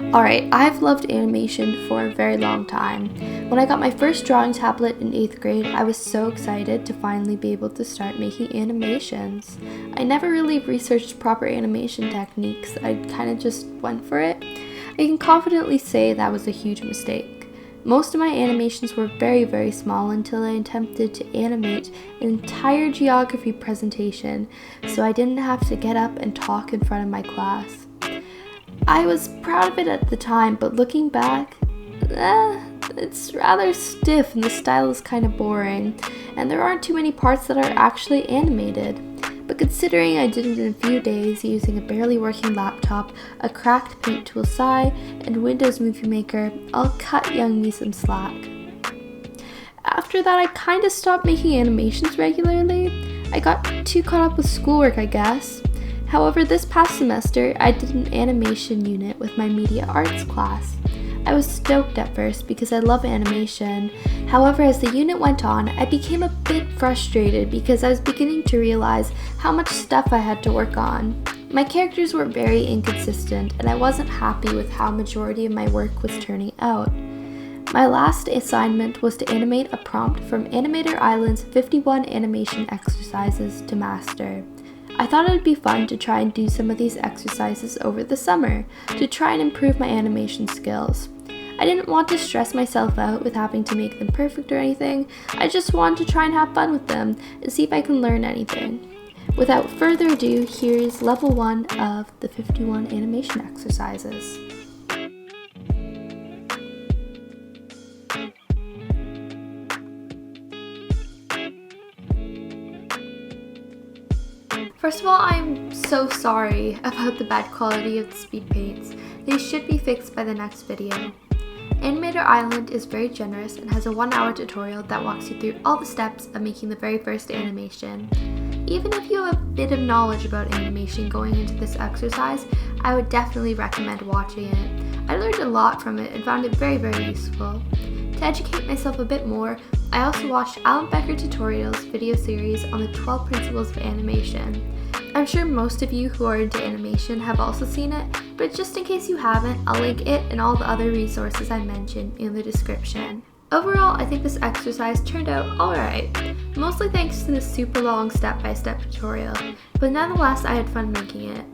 Alright, I've loved animation for a very long time. When I got my first drawing tablet in 8th grade, I was so excited to finally be able to start making animations. I never really researched proper animation techniques, I kind of just went for it. I can confidently say that was a huge mistake. Most of my animations were very small until I attempted to animate an entire geography presentation, so I didn't have to get up and talk in front of my class. I was proud of it at the time, but looking back, it's rather stiff and the style is kind of boring, and there aren't too many parts that are actually animated. But considering I did it in a few days using a barely working laptop, a cracked paint tool SAI, and Windows Movie Maker, I'll cut young me some slack. After that, I kind of stopped making animations regularly. I got too caught up with schoolwork, I guess. However, this past semester, I did an animation unit with my media arts class. I was stoked at first because I love animation. However, as the unit went on, I became a bit frustrated because I was beginning to realize how much stuff I had to work on. My characters were very inconsistent, and I wasn't happy with how majority of my work was turning out. My last assignment was to animate a prompt from Animator Island's 51 animation exercises to master. I thought it would be fun to try and do some of these exercises over the summer to try and improve my animation skills. I didn't want to stress myself out with having to make them perfect or anything. I just wanted to try and have fun with them and see if I can learn anything. Without further ado, here's level 1 of the 51 animation exercises. First of all, I'm so sorry about the bad quality of the speed paints. They should be fixed by the next video. Animator Island is very generous and has a 1-hour tutorial that walks you through all the steps of making the very first animation. Even if you have a bit of knowledge about animation going into this exercise, I would definitely recommend watching it. I learned a lot from it and found it very useful. To educate myself a bit more, I also watched Alan Becker Tutorial's video series on the 12 principles of animation. I'm sure most of you who are into animation have also seen it, but just in case you haven't, I'll link it and all the other resources I mentioned in the description. Overall, I think this exercise turned out alright, mostly thanks to the super long step-by-step tutorial, but nonetheless I had fun making it.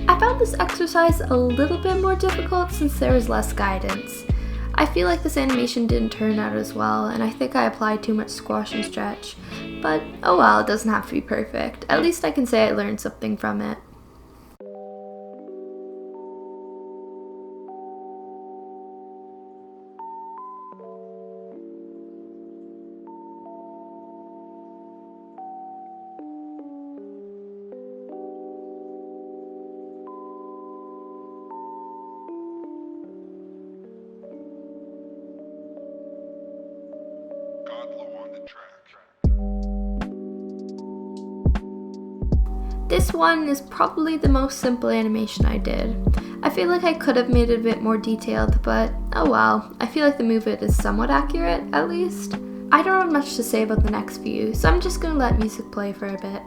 I found this exercise a little bit more difficult since there was less guidance. I feel like this animation didn't turn out as well, and I think I applied too much squash and stretch. But oh well, it doesn't have to be perfect. At least I can say I learned something from it. This one is probably the most simple animation I did. I feel like I could have made it a bit more detailed, but oh well, I feel like the movement is somewhat accurate, at least. I don't have much to say about the next few, so I'm just gonna let music play for a bit.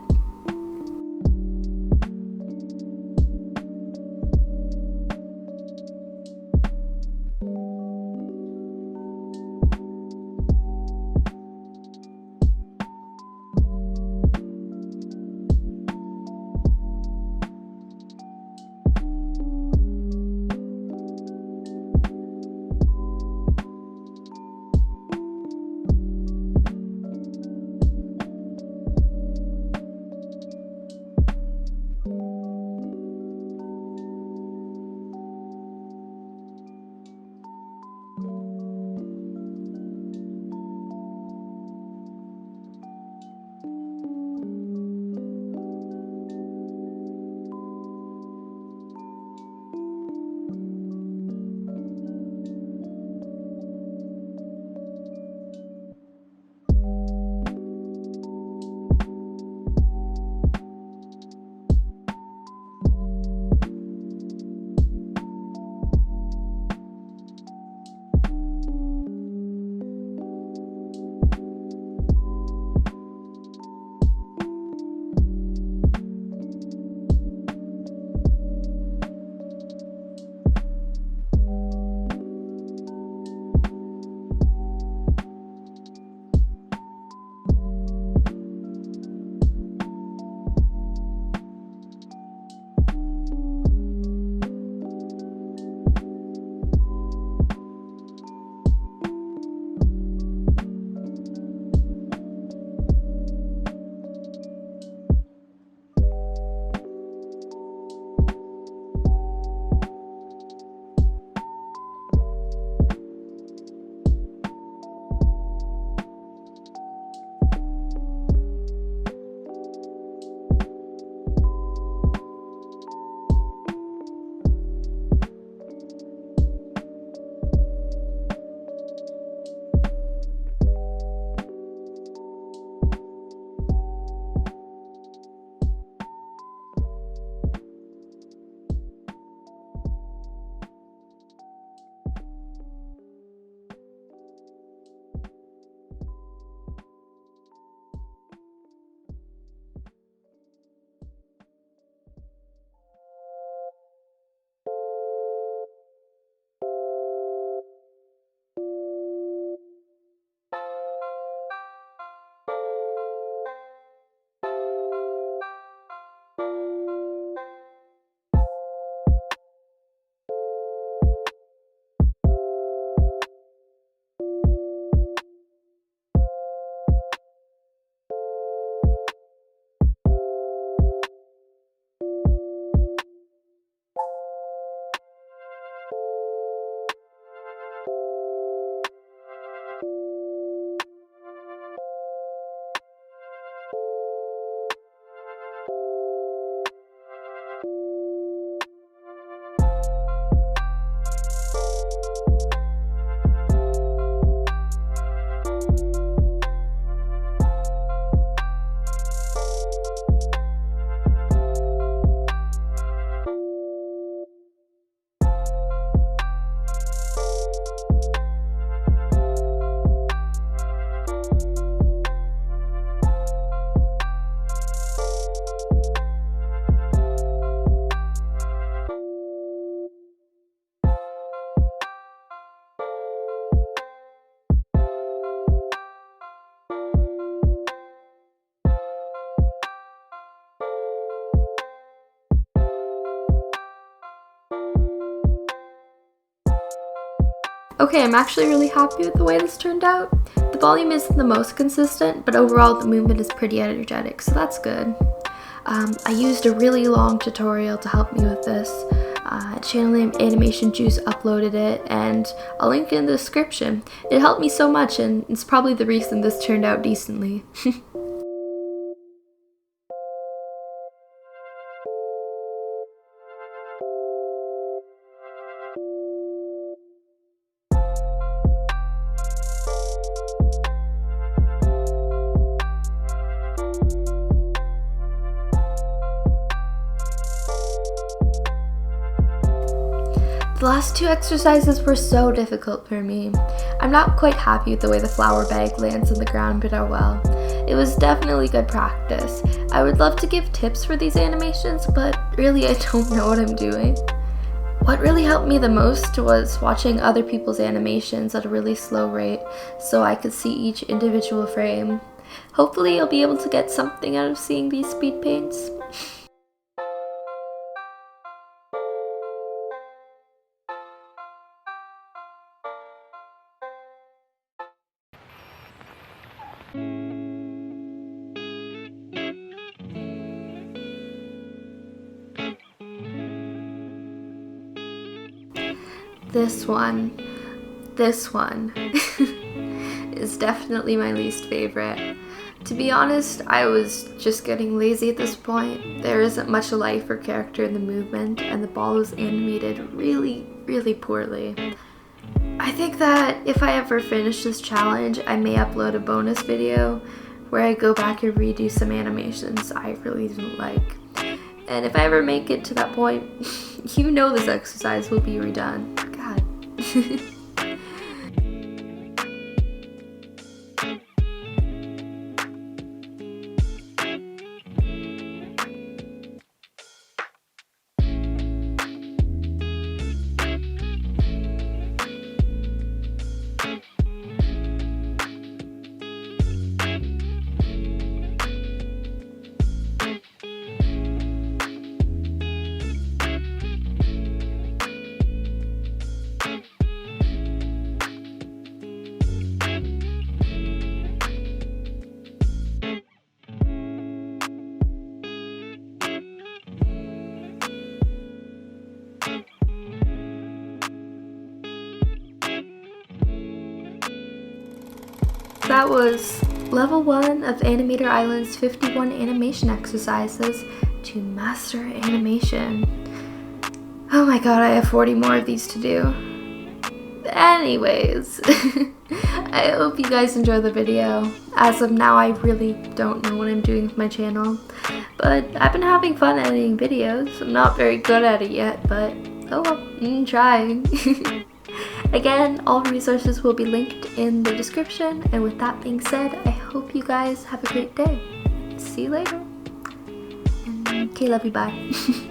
Okay, I'm actually really happy with the way this turned out. The volume isn't the most consistent, but overall the movement is pretty energetic, so that's good. I used a really long tutorial to help me with this. Channel name Animation Juice uploaded it, and I'll link it in the description. It helped me so much, and it's probably the reason this turned out decently. The last two exercises were so difficult for me. I'm not quite happy with the way the flour bag lands on the ground, but oh well. It was definitely good practice. I would love to give tips for these animations, but really I don't know what I'm doing. What really helped me the most was watching other people's animations at a really slow rate so I could see each individual frame. Hopefully I'll be able to get something out of seeing these speed paints. This one is definitely my least favorite. To be honest, I was just getting lazy at this point. There isn't much life or character in the movement, and the ball was animated really, really poorly. I think that if I ever finish this challenge, I may upload a bonus video where I go back and redo some animations I really didn't like. And if I ever make it to that point, you know this exercise will be redone. God. That was level 1 of Animator Island's 51 animation exercises to master animation. Oh my god, I have 40 more of these to do. Anyways, I hope you guys enjoy the video. As of now, I really don't know what I'm doing with my channel, but I've been having fun editing videos. I'm not very good at it yet, but oh well, I'm trying. Again, all resources will be linked in the description, and with that being said, I hope you guys have a great day. See you later. Okay, love you, bye.